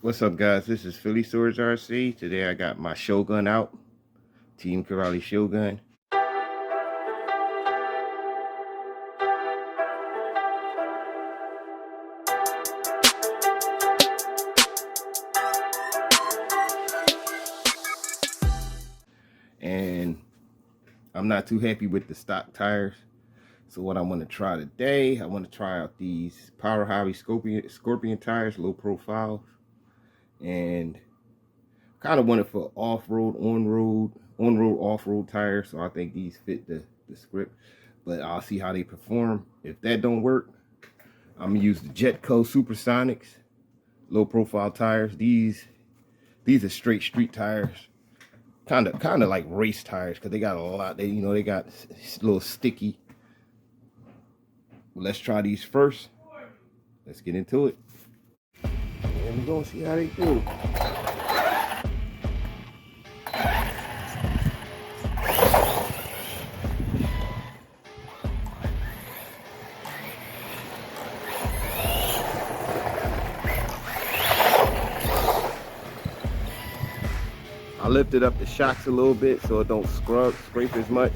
What's up, guys? This is Phillyswords RC. Today I got my Shogun out, Team Corally Shogun. And I'm not too happy with the stock tires. So what I want to try today, I want to try out these Power Hobby Scorpion tires, low profile. And kind of wanted for off-road, on-road, off-road tires. So I think these fit the script. But I'll see how they perform. If that don't work, I'm gonna use the Jetco Supersonics low profile tires. These are straight street tires. Kind of like race tires, because they got a lot. They got a little sticky. Let's try these first. Let's get into it. And we're gonna see how they do. I lifted up the shocks a little bit so it don't scrape as much.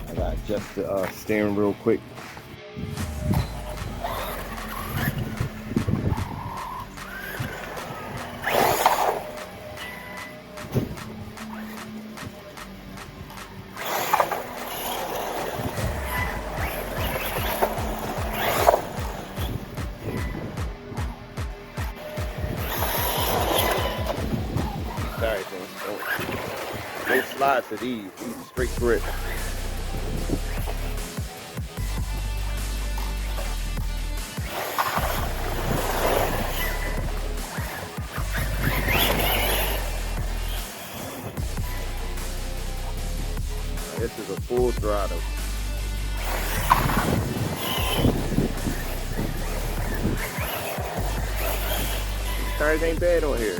I gotta adjust the steering real quick. No slides to these are straight grip. This is a full throttle. These tires ain't bad on here.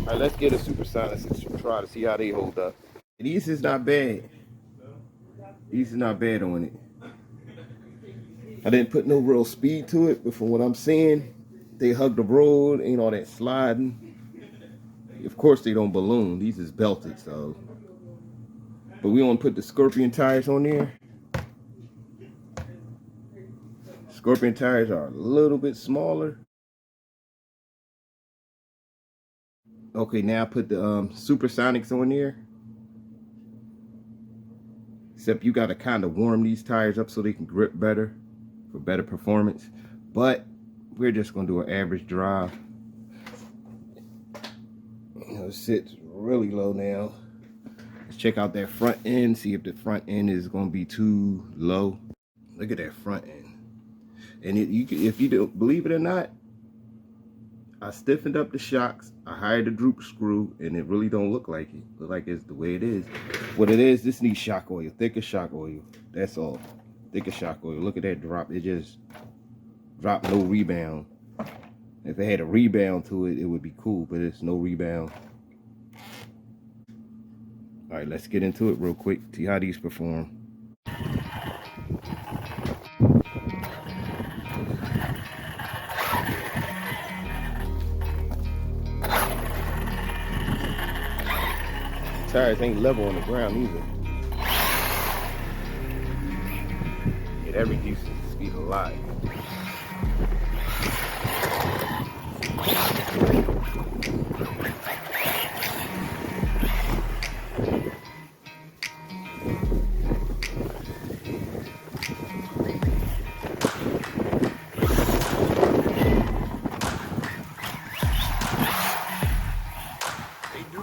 Alright, let's get a Supersonics and try to see how they hold up. These is not bad. These is not bad on it. I didn't put no real speed to it, but from what I'm seeing, they hug the road, ain't all that sliding. Of course they don't balloon. These is belted, so. But we want to put the Scorpion tires on there. Scorpion tires are a little bit smaller. Okay, now I put the Supersonics on there. Except you got to kind of warm these tires up so they can grip better for better performance. But we're just going to do an average drive. It sits really low now. Let's check out that front end, see if the front end is going to be too low. Look at that front end. And if you don't believe it or not, I stiffened up the shocks, I hired a droop screw, and it really don't look like it. Look like it's the way it is. What it is, this needs shock oil, thicker shock oil. That's all. Thicker shock oil. Look at that drop. It just dropped, no rebound. If it had a rebound to it, it would be cool, but it's no rebound. All right, let's get into it real quick, see how these perform. Tires ain't level on the ground either. Yeah, that reduces the speed a lot.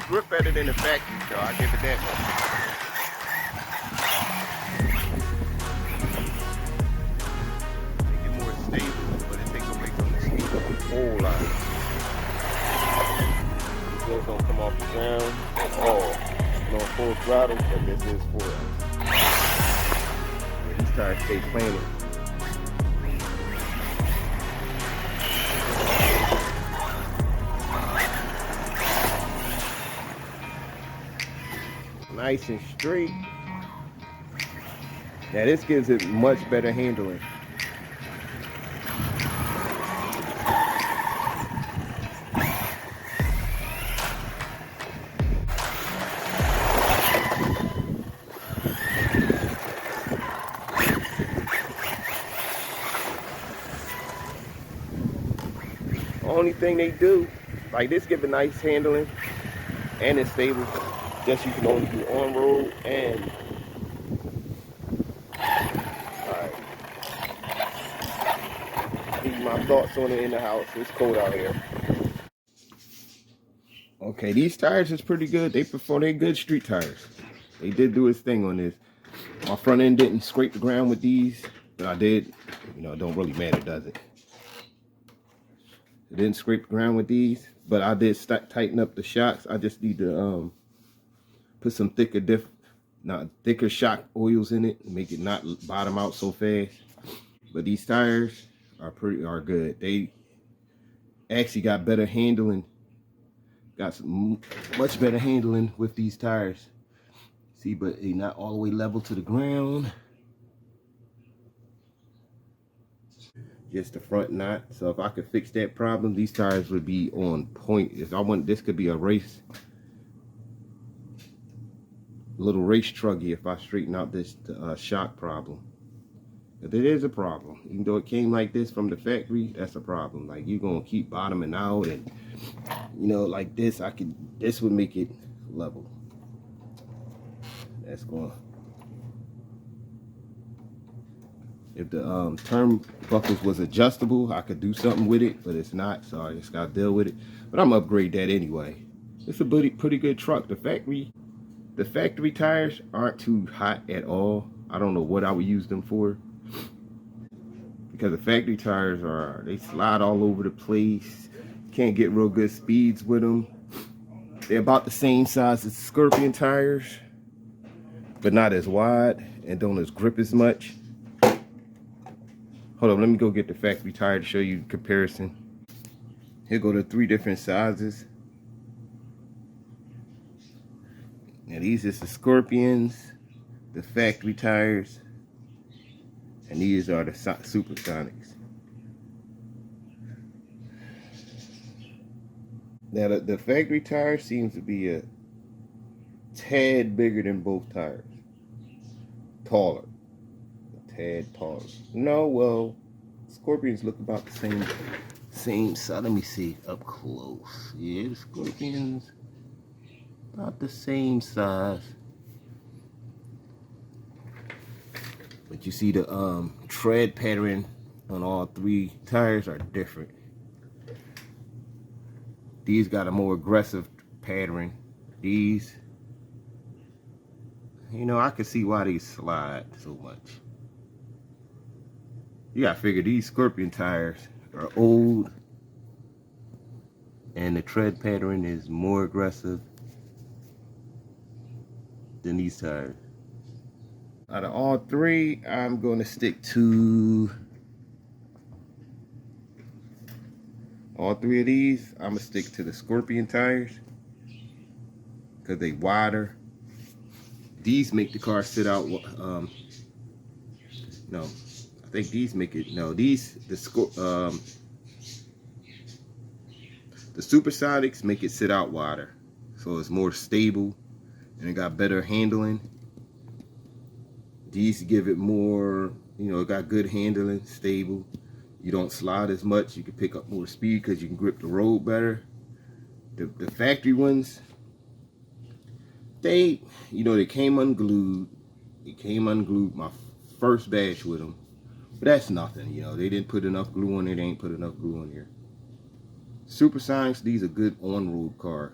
Grip better than the factory, so I'll give it that much. Make it more stable, but it takes away from the speed a whole lot. These wheels don't come off the ground at all. No full throttle, but this is full. Yeah, these tires stay planted. nice and straight. Now this gives it much better handling. Only thing they do, like this, give a nice handling and it's stable. Just you can only do on road and alright. These are my thoughts on it in the house. It's cold out here. Okay, these tires is pretty good. They're good street tires. They did do its thing on this. My front end didn't scrape the ground with these, but I did. You know, it don't really matter, does it? It didn't scrape the ground with these, but I did tighten up the shocks. I just need to put some thicker shock oils in it, make it not bottom out so fast. But these tires are good. They actually got better handling. Got some much better handling with these tires. See, but they're not all the way level to the ground. Just the front knot. So if I could fix that problem, these tires would be on point. If I want, this could be a little race truggy if I straighten out this shock problem. But it is a problem. Even though it came like this from the factory, that's a problem. Like you're gonna keep bottoming out, and you know, like this, this would make it level. That's going. If the turnbuckles was adjustable, I could do something with it, but it's not, so I just gotta deal with it. But I'm gonna upgrade that anyway. It's a pretty good truck. The factory tires aren't too hot at all. I don't know what I would use them for, because the factory tires they slide all over the place. Can't get real good speeds with them. They're about the same size as Scorpion tires, but not as wide and don't as grip as much. Hold on, let me go get the factory tire to show you the comparison. Here go the 3 different sizes. Now these is the Scorpions, the factory tires, and these are the Supersonics. Now the factory tire seems to be a tad bigger than both tires. Taller. Tad taller. No, well, Scorpions look about the same size. Let me see up close. Yeah, the Scorpions about the same size. But you see the tread pattern on all 3 tires are different. These got a more aggressive pattern. These, you know, I can see why these slide so much. You gotta figure these Scorpion tires are old and the tread pattern is more aggressive than these tires. Out of all 3, I'm gonna stick to all 3 of these. I'm gonna stick to the Scorpion tires because they wider. These make the car sit out. No. I think these make it, no, the Supersonics make it sit out wider, so it's more stable and it got better handling. These give it more, you know, it got good handling, stable. You don't slide as much. You can pick up more speed because you can grip the road better. The factory ones, they, you know, they came unglued. It came unglued my first batch with them. But that's nothing, you know. They didn't put enough glue on it. They ain't put enough glue on here. Supersonics, these are good on-road car.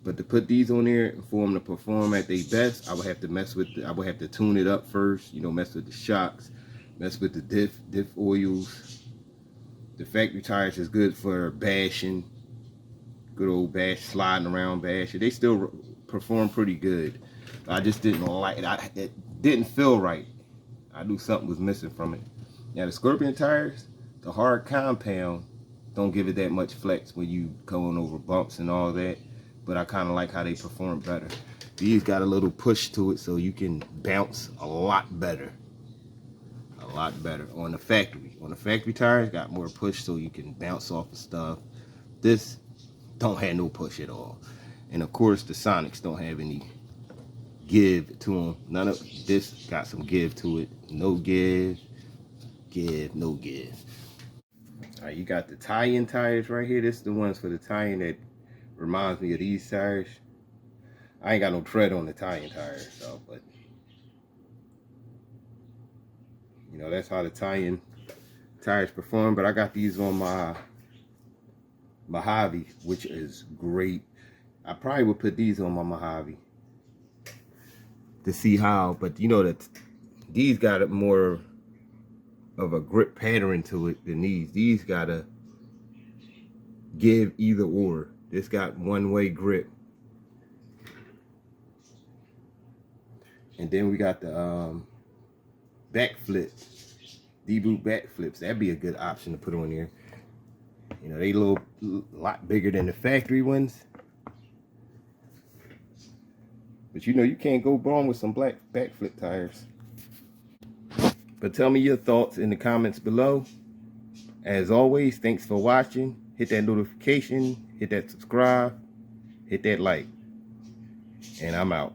But to put these on there and for them to perform at their best, I would have to mess with I would have to tune it up first, you know, mess with the shocks, mess with the diff oils. The factory tires is good for bashing. Good old bash, sliding around bashing. They still perform pretty good. I just didn't like it. It didn't feel right. I knew something was missing from it. Now the Scorpion tires, the hard compound, don't give it that much flex when you going over bumps and all that. but I kind of like how they perform better. These got a little push to it, so you can bounce a lot better. A lot better on the factory. On the factory tires, got more push, so you can bounce off of stuff. This don't have no push at all. And of course, the Sonics don't have any give to them. None of this got some give to it. No give, no give. All right, you got the tie-in tires right here. This is the ones for the tie-in that reminds me of these tires. I ain't got no tread on the tie-in tires, so, but you know, that's how the tie-in tires perform. But I got these on my Mojave, which is great. I probably would put these on my Mojave to see how, but you know that these got a more of a grip pattern to it than these. These gotta give either or. This got one-way grip. And then we got the backflip, D-boot backflips. That'd be a good option to put on there. You know, they a lot bigger than the factory ones. But you know, you can't go wrong with some black backflip tires. But tell me your thoughts in the comments below. As always, thanks for watching. Hit that notification, hit that subscribe, hit that like. And I'm out.